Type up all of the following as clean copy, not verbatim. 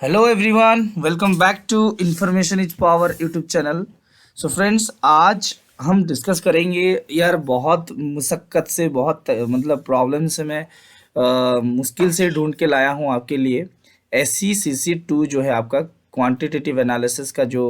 Hello everyone, welcome back to information is power YouTube channel. So friends, आज हम discuss करेंगे यार बहुत मुशक्क़त से बहुत मतलब प्रॉब्लम से मैं मुश्किल से ढूंढ के लाया हूँ आपके लिए। SECC 2 जो है आपका क्वांटिटेटिव एनालिसिस का जो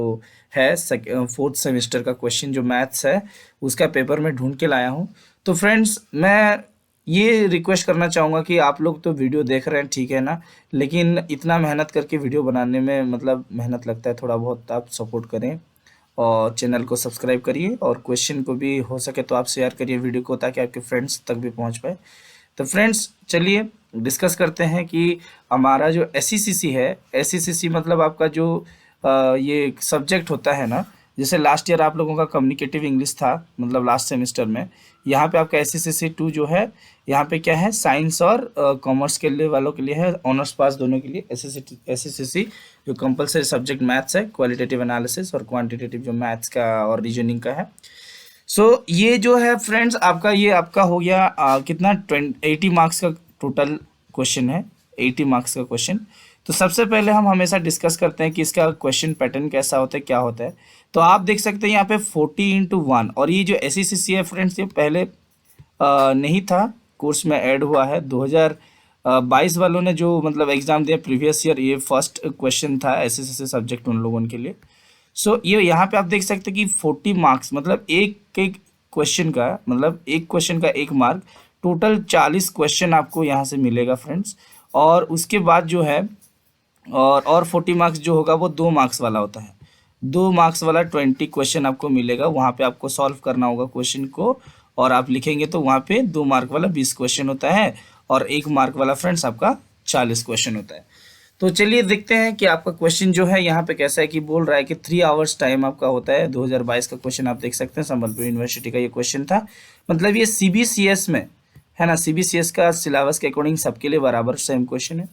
है फोर्थ सेमेस्टर का क्वेश्चन जो मैथ्स है उसका पेपर मैं ढूंढ के लाया हूँ। तो फ्रेंड्स, मैं ये रिक्वेस्ट करना चाहूँगा कि आप लोग तो वीडियो देख रहे हैं, ठीक है ना, लेकिन इतना मेहनत करके वीडियो बनाने में मतलब मेहनत लगता है, थोड़ा बहुत आप सपोर्ट करें और चैनल को सब्सक्राइब करिए और क्वेश्चन को भी हो सके तो आप शेयर करिए वीडियो को ताकि आपके फ्रेंड्स तक भी पहुंच पाए। तो फ्रेंड्स, चलिए डिस्कस करते हैं कि हमारा जो SECC है, SECC मतलब आपका जो ये सब्जेक्ट होता है ना, जैसे लास्ट ईयर आप लोगों का कम्युनिकेटिव इंग्लिश था, मतलब लास्ट सेमेस्टर में यहाँ पे आपका SECC 2 जो है, यहाँ पे क्या है, साइंस और कॉमर्स के लिए वालों के लिए है, ऑनर्स पास दोनों के लिए SECC जो कंपलसरी सब्जेक्ट मैथ्स है, क्वालिटेटिव एनालिसिस और क्वांटिटेटिव जो मैथ्स का और रीजनिंग का है। सो ये जो है फ्रेंड्स आपका, ये आपका हो गया कितना 80 मार्क्स का टोटल क्वेश्चन है, 80 मार्क्स का क्वेश्चन। तो सबसे पहले हम हमेशा डिस्कस करते हैं कि इसका क्वेश्चन पैटर्न कैसा होता है, क्या होता है। तो आप देख सकते हैं यहाँ पे 40x1, और ये जो SECC है फ्रेंड्स, ये पहले नहीं था, कोर्स में ऐड हुआ है 2022 वालों ने जो मतलब एग्ज़ाम दिया प्रीवियस ईयर, ये फर्स्ट क्वेश्चन था SECC सब्जेक्ट उन लोगों के लिए। सो ये यहाँ पे आप देख सकते हैं कि 40 मार्क्स मतलब एक एक क्वेश्चन का, मतलब एक क्वेश्चन का 1 मार्क, टोटल 40 क्वेश्चन आपको यहाँ से मिलेगा फ्रेंड्स। और उसके बाद जो है और 40 मार्क्स जो होगा वो 2 मार्क्स वाला होता है, 2 मार्क्स वाला 20 क्वेश्चन आपको मिलेगा, वहाँ पे आपको सॉल्व करना होगा क्वेश्चन को और आप लिखेंगे तो वहाँ पे 2 मार्क वाला 20 क्वेश्चन होता है और 1 मार्क वाला फ्रेंड्स आपका 40 क्वेश्चन होता है। तो चलिए देखते हैं कि आपका क्वेश्चन जो है यहाँ पे कैसा है, कि बोल रहा है कि 3 आवर्स टाइम आपका होता है। 2022 का क्वेश्चन आप देख सकते हैं, संबलपुर यूनिवर्सिटी का ये क्वेश्चन था। मतलब ये CBCS में है ना, CBCS का सिलेबस के अकॉर्डिंग सबके लिए बराबर सेम क्वेश्चन है।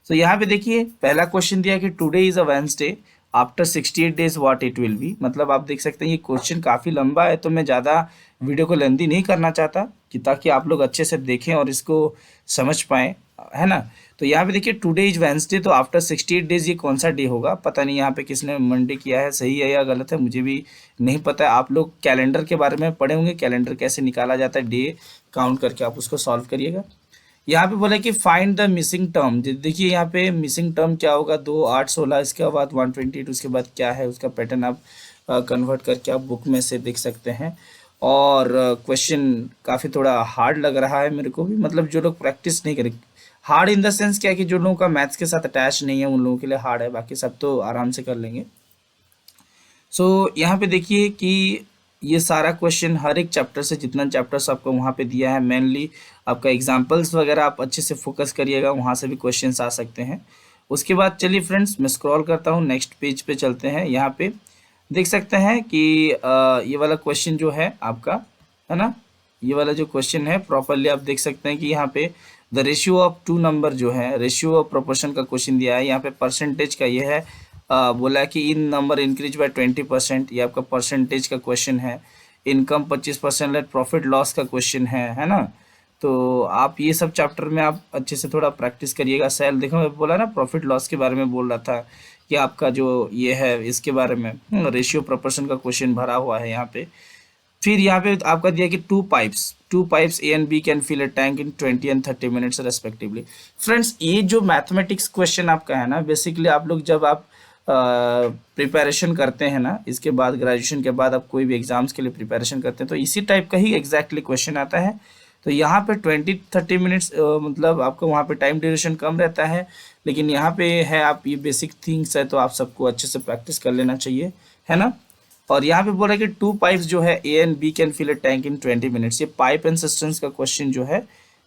तो यहाँ पे देखिए पहला क्वेश्चन दिया कि today is a Wednesday, after 68 days what it will be. मतलब आप देख सकते हैं ये क्वेश्चन काफ़ी लंबा है, तो मैं ज़्यादा वीडियो को लेंदी नहीं करना चाहता कि ताकि आप लोग अच्छे से देखें और इसको समझ पाएँ, है ना। तो यहाँ पे देखिए टुडे इज वेंसडे, तो आफ्टर 68 डेज ये कौन सा डे होगा, पता नहीं यहाँ पे किसने मंडे किया है, सही है या गलत है मुझे भी नहीं पता है। आप लोग कैलेंडर के बारे में पढ़े होंगे, कैलेंडर कैसे निकाला जाता है, डे काउंट करके आप उसको सॉल्व करिएगा। यहाँ पे बोला कि फाइंड द मिसिंग टर्म। देखिए यहाँ पे मिसिंग टर्म क्या होगा, 2 8 16, इसके बाद 128, उसके बाद क्या है उसका पैटर्न आप कन्वर्ट करके आप बुक में से देख सकते हैं। और क्वेश्चन काफ़ी थोड़ा हार्ड लग रहा है मेरे को भी, मतलब जो लोग प्रैक्टिस नहीं करें, हार्ड इन द सेंस क्या है कि जो लोगों का मैथ्स के साथ अटैच नहीं है उन लोगों के लिए हार्ड है, बाकी सब तो आराम से कर लेंगे। सो यहाँ पे देखिए कि ये सारा क्वेश्चन हर एक चैप्टर से, जितना चैप्टर्स आपको वहाँ पे दिया है, मेनली आपका एग्जांपल्स वगैरह आप अच्छे से फोकस करिएगा, वहाँ से भी क्वेश्चंस आ सकते हैं। उसके बाद चलिए फ्रेंड्स, मैं स्क्रॉल करता हूँ, नेक्स्ट पेज पे चलते हैं। यहाँ पे देख सकते हैं कि ये वाला क्वेश्चन जो है आपका, है ना, ये वाला जो क्वेश्चन है प्रॉपरली आप देख सकते हैं कि यहाँ पे द रेशियो ऑफ 2 नंबर जो है, रेशियो ऑफ प्रोपोर्शन का क्वेश्चन दिया है। यहाँ पे परसेंटेज का ये है, बोला कि इन नंबर इंक्रीज बाय 20%, ये आपका परसेंटेज का क्वेश्चन है। इनकम 25% लेट प्रॉफिट लॉस का क्वेश्चन है ना। तो आप ये सब चैप्टर में आप अच्छे से थोड़ा प्रैक्टिस करिएगा। सेल देखो, मैं बोला ना प्रॉफिट लॉस के बारे में बोल रहा था कि आपका जो ये है इसके बारे में रेशियो प्रोपोर्शन का क्वेश्चन भरा हुआ है यहाँ पे। फिर यहाँ पे आपका दिया कि two pipes A and B can fill a tank in 20 and 30 minutes respectively. Friends, ये जो मैथमेटिक्स क्वेश्चन आपका है ना, बेसिकली आप लोग जब आप प्रिपरेशन करते हैं ना, इसके बाद ग्रेजुएशन के बाद आप कोई भी एग्जाम्स के लिए प्रिपरेशन करते हैं तो इसी टाइप का ही एग्जैक्टली क्वेश्चन आता है। तो यहाँ पे 20-30 मिनट्स मतलब आपका वहाँ पे टाइम ड्यूरेशन कम रहता है, लेकिन यहाँ पे है आप ये बेसिक थिंग्स है तो आप सबको अच्छे से प्रैक्टिस कर लेना चाहिए, है ना। और यहाँ पे बोल रहा है कि 2 पाइप्स जो है A and B can fill a tank in 20 minutes. ये पाइप एंड सिस्टम्स का क्वेश्चन जो है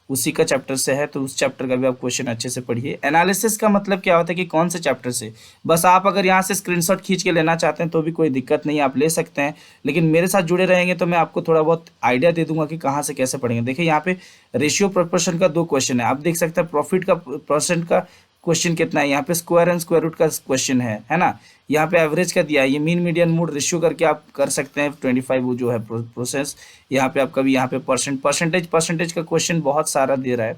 उसी का चैप्टर से है, तो उस चैप्टर का भी आप क्वेश्चन अच्छे से पढ़िए। एनालिसिस का मतलब क्या होता है कि कौन से चैप्टर से, बस आप अगर यहाँ से स्क्रीनशॉट खींच के लेना चाहते हैं तो भी कोई दिक्कत नहीं, आप ले सकते हैं, लेकिन मेरे साथ जुड़े रहेंगे तो मैं आपको थोड़ा बहुत आइडिया दे दूंगा कि कहाँ से कैसे पढ़ेंगे। देखिए यहाँ पे रेशियो प्रोपोर्शन का 2 क्वेश्चन है, आप देख सकते हैं प्रॉफिट का परसेंट का क्वेश्चन कितना है, यहाँ पे स्क्वायर एंड स्क्वायर रूट का क्वेश्चन है ना। यहाँ पे एवरेज का दिया है, ये मीन मीडियन मोड रेशियो करके आप कर सकते हैं 25 वो जो है प्रोसेस। यहाँ पे आपका भी यहाँ पे परसेंटेज का क्वेश्चन बहुत सारा दे रहा है।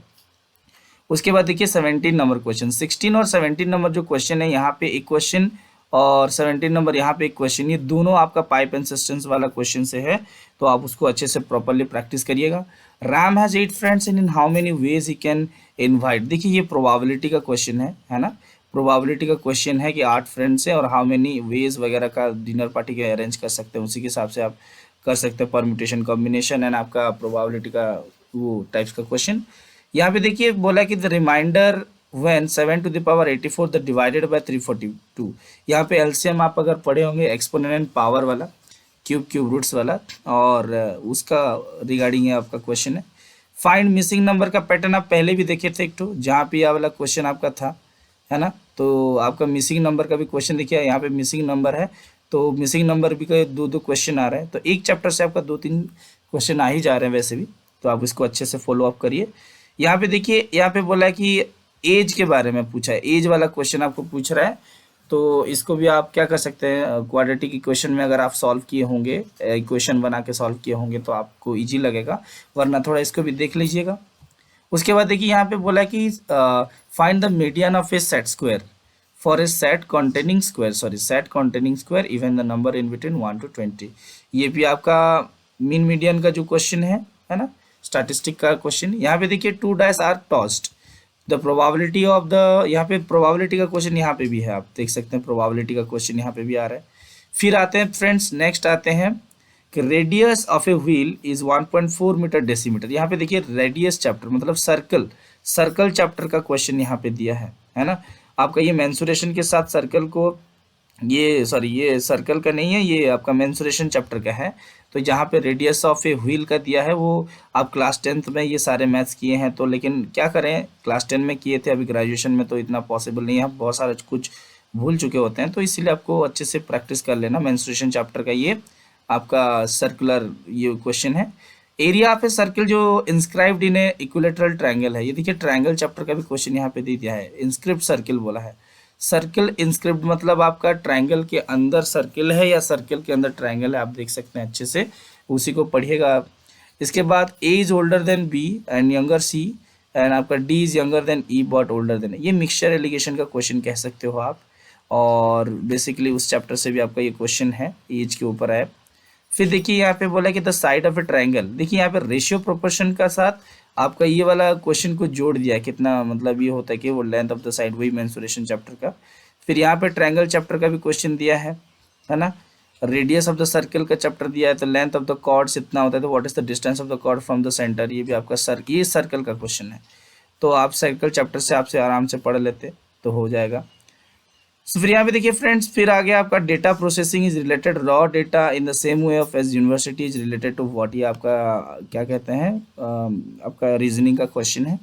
उसके बाद देखिए 17 नंबर क्वेश्चन, 16 और 17 नंबर जो क्वेश्चन है यहाँ पे एक क्वेश्चन और 17 नंबर यहाँ पे एक क्वेश्चन, ये दोनों आपका पाइप एंड सिस्टम्स वाला क्वेश्चन से है, तो आप उसको अच्छे से प्रॉपरली प्रैक्टिस करिएगा। RAM has 8 friends in how many ways he can invite, देखिए ये प्रोबेबिलिटी का क्वेश्चन है ना, प्रोबेबिलिटी का क्वेश्चन है कि 8 फ्रेंड्स हैं और हाउ मेनी वेज वगैरह का डिनर पार्टी के अरेंज कर सकते हैं, उसी के हिसाब से आप कर सकते हैं परम्यूटेशन कॉम्बिनेशन एंड आपका प्रोबेबिलिटी का वो टाइप्स का क्वेश्चन। यहाँ पे देखिए बोला कि the remainder when 7 to the power 84 the divided by 342, यहाँ पे एलसीएम आप अगर पढ़े होंगे एक्सपोनेंट पावर वाला, क्यूब रूट्स वाला, और उसका रिगार्डिंग है आपका क्वेश्चन है। फाइंड मिसिंग नंबर का पैटर्न आप पहले भी देखे थे एक तो, जहाँ पे यह वाला क्वेश्चन आपका था, है ना, तो आपका मिसिंग नंबर का भी क्वेश्चन देखिए यहाँ पे मिसिंग नंबर है, तो मिसिंग नंबर भी का दो क्वेश्चन आ रहे हैं, तो एक चैप्टर से आपका 2-3 क्वेश्चन आ ही जा रहे हैं वैसे भी, तो आप इसको अच्छे से फॉलो अप करिए। यहाँ पे देखिए, यहाँ पे बोला है कि एज के बारे में पूछा है, एज वाला क्वेश्चन आपको पूछ रहा है, तो इसको भी आप क्या कर सकते हैं, क्वाड्रेटिक इक्वेशन में अगर आप सॉल्व किए होंगे, इक्वेशन बना के सॉल्व किए होंगे तो आपको इजी लगेगा, वरना थोड़ा इसको भी देख लीजिएगा। उसके बाद देखिए यहाँ पे बोला कि find the median of A set square for a set containing square, set containing square even the number in between 1 to 20, ये भी आपका मीन मीडियन का जो क्वेश्चन है ना, स्टैटिस्टिक का क्वेश्चन। यहाँ पे देखिए 2 dice are tossed, the probability of the, यहाँ पे प्रोबेबिलिटी का क्वेश्चन यहाँ पे भी है, आप देख सकते हैं प्रोबेबिलिटी का क्वेश्चन यहाँ पे भी आ रहा है। फिर आते हैं फ्रेंड्स, नेक्स्ट आते हैं कि radius of a wheel is 1.4 metre decimetre. यहाँ पे देखिए रेडियस चैप्टर मतलब सर्कल चैप्टर का क्वेश्चन यहाँ पे दिया है ना, आपका ये मेंसुरेशन के साथ सर्कल को, ये सर्कल का नहीं है, ये आपका मेंसुरेशन चैप्टर का है। तो जहाँ पे रेडियस ऑफ ए व्हील का दिया है वो आप क्लास 10th में ये सारे मैथ्स किए हैं, तो लेकिन क्या करें क्लास 10 में किए थे, अभी ग्रेजुएशन में तो इतना पॉसिबल नहीं है, बहुत सारा कुछ भूल चुके होते हैं, तो इसीलिए आपको अच्छे से प्रैक्टिस कर लेना। मेंस्ट्रुएशन चैप्टर का ये आपका सर्कुलर ये क्वेश्चन है। एरिया ऑफ ए सर्किल जो inscribed in A equilateral triangle है, ये देखिए ट्रायंगल चैप्टर का भी क्वेश्चन यहाँ पे दे दिया है। इंस्क्रिप्ट सर्किल बोला है, सर्किल इंस्क्रिप्ट मतलब आपका ट्रायंगल के अंदर सर्किल है या सर्किल के अंदर ट्रायंगल है, आप देख सकते हैं अच्छे से, उसी को पढ़िएगा आप। इसके बाद A is older than B and younger C and आपका D is younger than E but older than, ये मिक्सचर एलिगेशन का क्वेश्चन कह सकते हो आप, और बेसिकली उस चैप्टर से भी आपका ये क्वेश्चन है, एज के ऊपर है। फिर देखिए यहाँ पे बोला कि the side of A triangle, देखिए यहाँ पे रेशियो प्रोपोर्शन का साथ आपका ये वाला क्वेश्चन को जोड़ दिया, कितना मतलब ये होता है कि वो लेंथ ऑफ द साइड, वही मेंसुरेशन चैप्टर का। फिर यहाँ पे ट्रायंगल चैप्टर का भी क्वेश्चन दिया है ना, रेडियस ऑफ द सर्कल का चैप्टर दिया है, तो लेंथ ऑफ द कॉर्ड्स इतना होता है, तो what is the distance of the chord from the centre, ये भी आपका ये सर्कल का क्वेश्चन है, तो आप सर्कल चैप्टर से आपसे आराम से पढ़ लेते तो हो जाएगा। फिर यहाँ पे देखिए फ्रेंड्स, फिर आ गया आपका data processing is related raw data in the same way of as university is related to what, ये आपका क्या कहते हैं आपका रीजनिंग का क्वेश्चन है,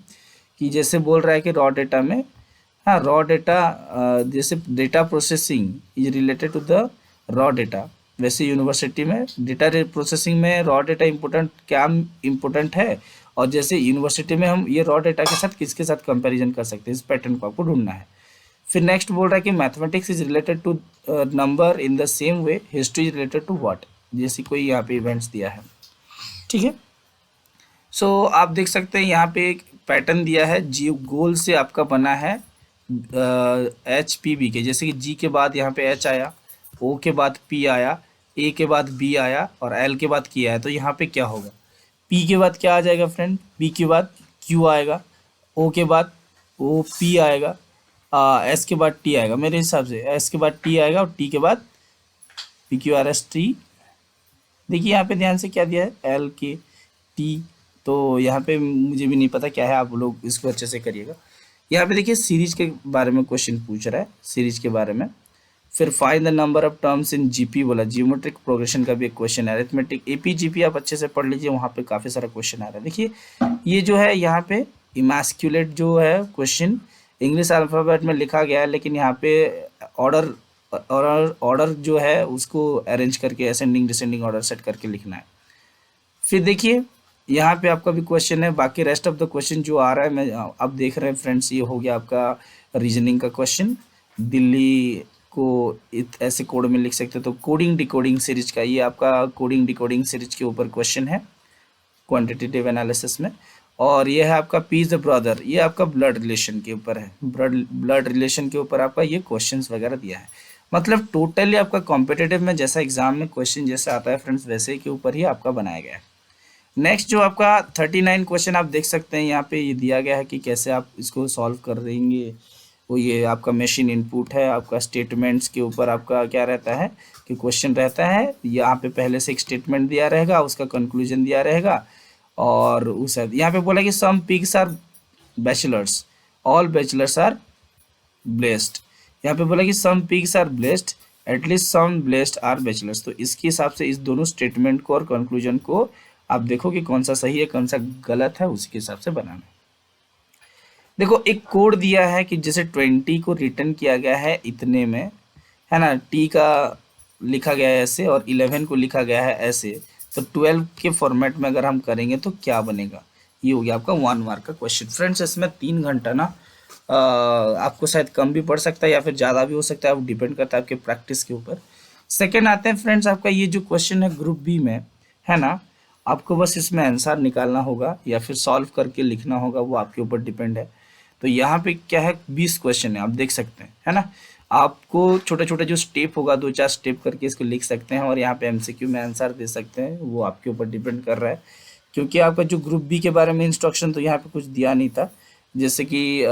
कि जैसे बोल रहा है कि रॉ डेटा में, हाँ रॉ डेटा जैसे data processing is related to the raw data, वैसे यूनिवर्सिटी में डेटा प्रोसेसिंग में रॉ डेटा इम्पोर्टेंट क्या इम्पोर्टेंट है, और जैसे यूनिवर्सिटी में हम ये रॉ डेटा के साथ किसके साथ कंपेरिजन कर सकते हैं, इस पैटर्न को आपको ढूंढना है। फिर नेक्स्ट बोल रहा है कि mathematics is related to number in the same way history is related to what, जैसे कोई यहाँ पे इवेंट्स दिया है, ठीक है। सो आप देख सकते हैं यहाँ पे एक पैटर्न दिया है, जी गोल से आपका बना है एच पी बी के, जैसे कि जी के बाद यहाँ पे एच आया, ओ के बाद पी आया, ए के बाद बी आया और एल के बाद की आया, तो यहाँ पे क्या होगा, पी के बाद क्या आ जाएगा फ्रेंड, पी के बाद क्यू आएगा, ओ के बाद ओ पी आएगा, एस के बाद टी आएगा, मेरे हिसाब से एस के बाद टी आएगा और टी के बाद P Q R S T. देखिए यहाँ पे ध्यान से क्या दिया है, एल के टी, तो यहाँ पे मुझे भी नहीं पता क्या है, आप लोग इसको अच्छे से करिएगा। यहाँ पे देखिए सीरीज के बारे में क्वेश्चन पूछ रहा है, सीरीज के बारे में। फिर find the number of terms in GP बोला, जियोमेट्रिक प्रोग्रेशन का भी एक क्वेश्चन है, अरिथमेटिक एपी जीपी आप अच्छे से पढ़ लीजिए, वहाँ पे काफ़ी सारा क्वेश्चन आ रहा है। देखिए ये जो है यहाँ पे इमैस्कुलेट जो है क्वेश्चन इंग्लिश अल्फ़ाबेट में लिखा गया है, लेकिन यहाँ पे ऑर्डर जो है उसको अरेंज करके असेंडिंग डिसेंडिंग ऑर्डर सेट करके लिखना है। फिर देखिए यहाँ पे आपका भी क्वेश्चन है, बाकी रेस्ट ऑफ द क्वेश्चन जो आ रहा है मैं अब देख रहे हैं फ्रेंड्स, ये हो गया आपका रीजनिंग का क्वेश्चन। दिल्ली को ऐसे कोड में लिख सकते हो, तो कोडिंग डिकोडिंग सीरीज का ये आपका कोडिंग डिकोडिंग सीरीज के ऊपर क्वेश्चन है क्वांटिटेटिव एनालिसिस में। और ये है आपका पी इज द ब्रदर, ये आपका ब्लड रिलेशन के ऊपर है, ब्लड रिलेशन के ऊपर आपका ये क्वेश्चंस वगैरह दिया है। मतलब टोटली आपका कॉम्पिटेटिव में जैसा एग्जाम में क्वेश्चन जैसा आता है फ्रेंड्स, वैसे के ऊपर ही आपका बनाया गया है। नेक्स्ट जो आपका 39 क्वेश्चन आप देख सकते हैं यहाँ पे, ये दिया गया है कि कैसे आप इसको सॉल्व कर देंगे। वो ये आपका मशीन इनपुट है, आपका स्टेटमेंट्स के ऊपर आपका क्या रहता है कि क्वेश्चन रहता है, यहाँ पे पहले से एक स्टेटमेंट दिया रहेगा, उसका कंक्लूजन दिया रहेगा, और उस यहाँ पे बोला कि some pigs are bachelors, all bachelors are blessed. यहाँ पे बोला कि some pigs are blessed, at least some blessed are bachelors. तो इसके हिसाब से इस दोनों स्टेटमेंट को और कंक्लूजन को आप देखो कि कौन सा सही है कौन सा गलत है, उसी के हिसाब से बनाना है। देखो एक कोड दिया है कि जैसे 20 को रिटर्न किया गया है इतने में, है ना, टी का लिखा गया है ऐसे और 11 को लिखा गया है ऐसे, तो 12 के फॉर्मेट में अगर हम करेंगे तो क्या बनेगा। ये हो गया आपका 1 मार्क का क्वेश्चन। फ्रेंड्स इसमें 3 घंटा ना आपको शायद कम भी पड़ सकता है या फिर ज़्यादा भी हो सकता है, वो डिपेंड करता है आपके प्रैक्टिस के ऊपर। सेकेंड आते हैं फ्रेंड्स आपका ये जो क्वेश्चन है ग्रुप बी में, है ना, आपको बस इसमें आंसर निकालना होगा या फिर सॉल्व करके लिखना होगा, वो आपके ऊपर डिपेंड है। तो यहाँ पे क्या है 20 क्वेश्चन है, आप देख सकते हैं, है ना। आपको छोटे छोटे जो स्टेप होगा 2-4 स्टेप करके इसको लिख सकते हैं और यहाँ पे एमसीक्यू में आंसर दे सकते हैं, वो आपके ऊपर डिपेंड कर रहा है। क्योंकि आपका जो ग्रुप बी के बारे में इंस्ट्रक्शन तो यहाँ पे कुछ दिया नहीं था, जैसे कि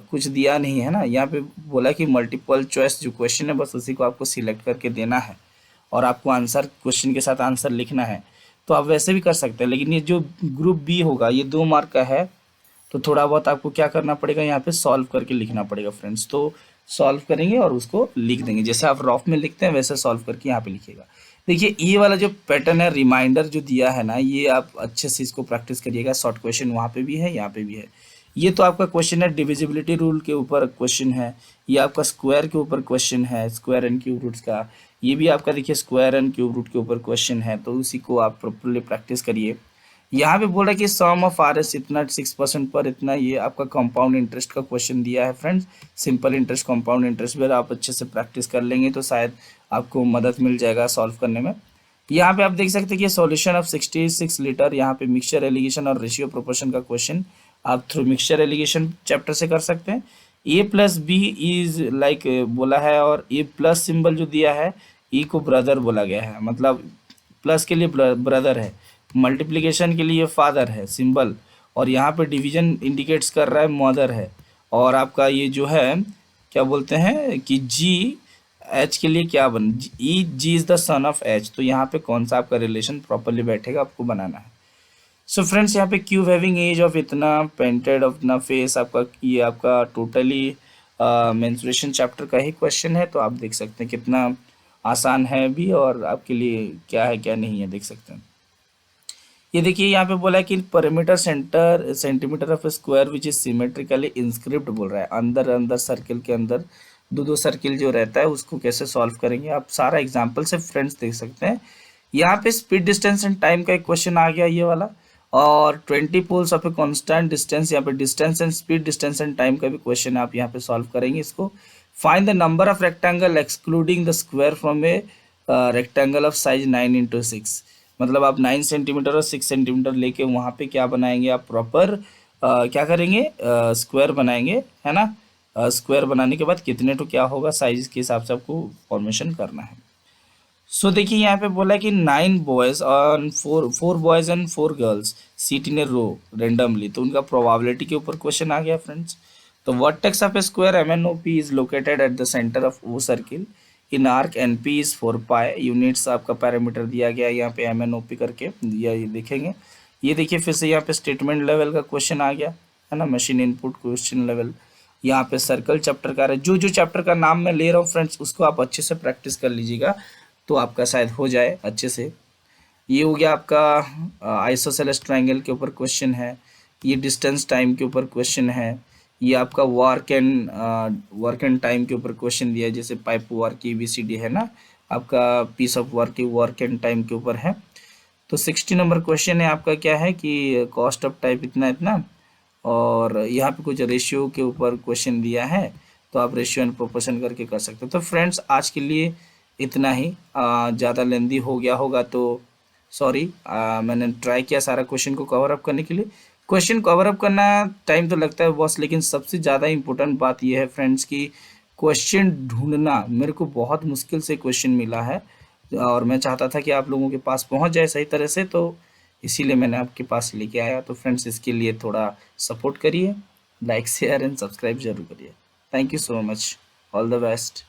कुछ दिया नहीं है ना, यहाँ पे बोला कि मल्टीपल चॉइस जो क्वेश्चन है बस उसी को आपको सिलेक्ट करके देना है और आपको आंसर क्वेश्चन के साथ आंसर लिखना है। तो आप वैसे भी कर सकते हैं, लेकिन ये जो ग्रुप बी होगा ये 2 मार्क का है, तो थोड़ा बहुत आपको क्या करना पड़ेगा, यहाँ पे सॉल्व करके लिखना पड़ेगा फ्रेंड्स। तो सॉल्व करेंगे और उसको लिख देंगे, जैसे आप रफ में लिखते हैं वैसे सॉल्व करके यहाँ पे लिखिएगा। देखिए ये वाला जो पैटर्न है, रिमाइंडर जो दिया है ना, ये आप अच्छे से इसको प्रैक्टिस करिएगा। शॉर्ट क्वेश्चन वहाँ पे भी है, यहाँ पे भी है। ये तो आपका क्वेश्चन है डिविजिबिलिटी रूल के ऊपर क्वेश्चन है, ये आपका स्क्वायर के ऊपर क्वेश्चन है, स्क्वायर एंड क्यूब रूट्स का। ये भी आपका देखिए स्क्वायर एंड क्यूब रूट के ऊपर क्वेश्चन है, तो उसी को आप प्रॉपरली प्रैक्टिस करिए। यहाँ पे बोला कि सम ऑफ आर एस इतना 6% पर इतना, ये आपका कंपाउंड इंटरेस्ट का क्वेश्चन दिया है friends. Simple interest compound interest भी आप अच्छे से प्रैक्टिस कर लेंगे तो शायद आपको मदद मिल जाएगा सॉल्व करने में। यहाँ पे आप देख सकते हैं कि सॉल्यूशन ऑफ 66 लीटर, यहाँ पे मिक्सचर एलिगेशन और रेशियो प्रोपोर्शन का क्वेश्चन आप थ्रू मिक्सचर एलिगेशन चैप्टर से कर सकते हैं। ए प्लस बी इज लाइक बोला है, और ए प्लस सिंबल जो दिया है ई को ब्रदर बोला गया है, मतलब प्लस के लिए ब्रदर है, मल्टीप्लिकेशन के लिए फादर है सिंबल, और यहाँ पे डिवीजन इंडिकेट्स कर रहा है मदर है। और आपका ये जो है क्या बोलते हैं कि जी एच के लिए क्या बन, E G is the son of H, तो यहाँ पे कौन सा आपका रिलेशन प्रॉपरली बैठेगा आपको बनाना है। सो फ्रेंड्स यहाँ पे क्यूब हैविंग एज ऑफ इतना, पेंटेड ऑफ इतना फेस, आपका ये आपका टोटली मेंस्ट्रुएशन चैप्टर का ही क्वेश्चन है। तो आप देख सकते हैं कितना आसान है भी और आपके लिए क्या है क्या नहीं है, देख सकते हैं। ये देखिए यहाँ पे बोला है कि perimeter centre centimetre of square which is symmetrically inscribed बोल रहा है, अंदर अंदर सर्किल के अंदर 2-2 सर्किल जो रहता है उसको कैसे सॉल्व करेंगे, आप सारा एग्जाम्पल से फ्रेंड्स देख सकते हैं। यहाँ पे स्पीड डिस्टेंस एंड टाइम का एक क्वेश्चन आ गया ये वाला, और 20 poles of a constant distance, यहाँ पे distance and speed distance and time का भी क्वेश्चन आप यहाँ पे सॉल्व करेंगे इसको। Find the number of rectangle excluding the square from a rectangle of size 9x6, मतलब आप 9 सेंटीमीटर और 6 सेंटीमीटर लेके वहाँ पे क्या बनाएंगे आप प्रॉपर क्या करेंगे स्क्वायर बनाएंगे, है ना। स्क्वायर बनाने के बाद कितने तो क्या होगा साइज के हिसाब से आपको फॉर्मेशन करना है। सो देखिए यहाँ पे बोला कि 9 बॉयज और 4 boys and 4 girls seat in a row randomly, तो उनका प्रोबेबिलिटी के ऊपर क्वेश्चन आ गया फ्रेंड्स। तो vertex of a square MNOP is located at the centre of O circle in arc NP is 4 pi, units आपका parameter दिया गया यहाँ पे MNOP करके दिया, ये देखेंगे। ये देखिए फिर से यहाँ पे स्टेटमेंट लेवल का क्वेश्चन आ गया, है ना, मशीन इनपुट क्वेश्चन लेवल। यहाँ पे सर्कल चैप्टर का है, जो जो चैप्टर का नाम मैं ले रहा हूँ फ्रेंड्स उसको आप अच्छे से प्रैक्टिस कर लीजिएगा तो आपका शायद हो जाए अच्छे से। ये हो गया आपका आइसोसेलेस ट्रायंगल के ऊपर क्वेश्चन है, ये डिस्टेंस टाइम के ऊपर क्वेश्चन है, ये आपका वर्क एंड टाइम के ऊपर क्वेश्चन दिया है, जैसे पाइप वर्क की ABCD है ना, आपका पीस ऑफ वर्क की वर्क एंड टाइम के ऊपर है। तो 60 नंबर क्वेश्चन है आपका क्या है कि कॉस्ट ऑफ टाइप इतना इतना, और यहाँ पे कुछ रेशियो के ऊपर क्वेश्चन दिया है, तो आप रेशियो एंड प्रोपोर्शन करके कर सकते हो। तो फ्रेंड्स आज के लिए इतना ही, ज़्यादा लेंदी हो गया होगा तो सॉरी, मैंने ट्राई किया सारा क्वेश्चन को कवर अप करने के लिए। क्वेश्चन कवर अप करना टाइम तो लगता है बॉस, लेकिन सबसे ज़्यादा इम्पोर्टेंट बात ये है फ्रेंड्स कि क्वेश्चन ढूंढना। मेरे को बहुत मुश्किल से क्वेश्चन मिला है और मैं चाहता था कि आप लोगों के पास पहुंच जाए सही तरह से, तो इसीलिए मैंने आपके पास लेके आया। तो फ्रेंड्स इसके लिए थोड़ा सपोर्ट करिए, लाइक शेयर एंड सब्सक्राइब जरूर करिए। Thank you so much, all the best.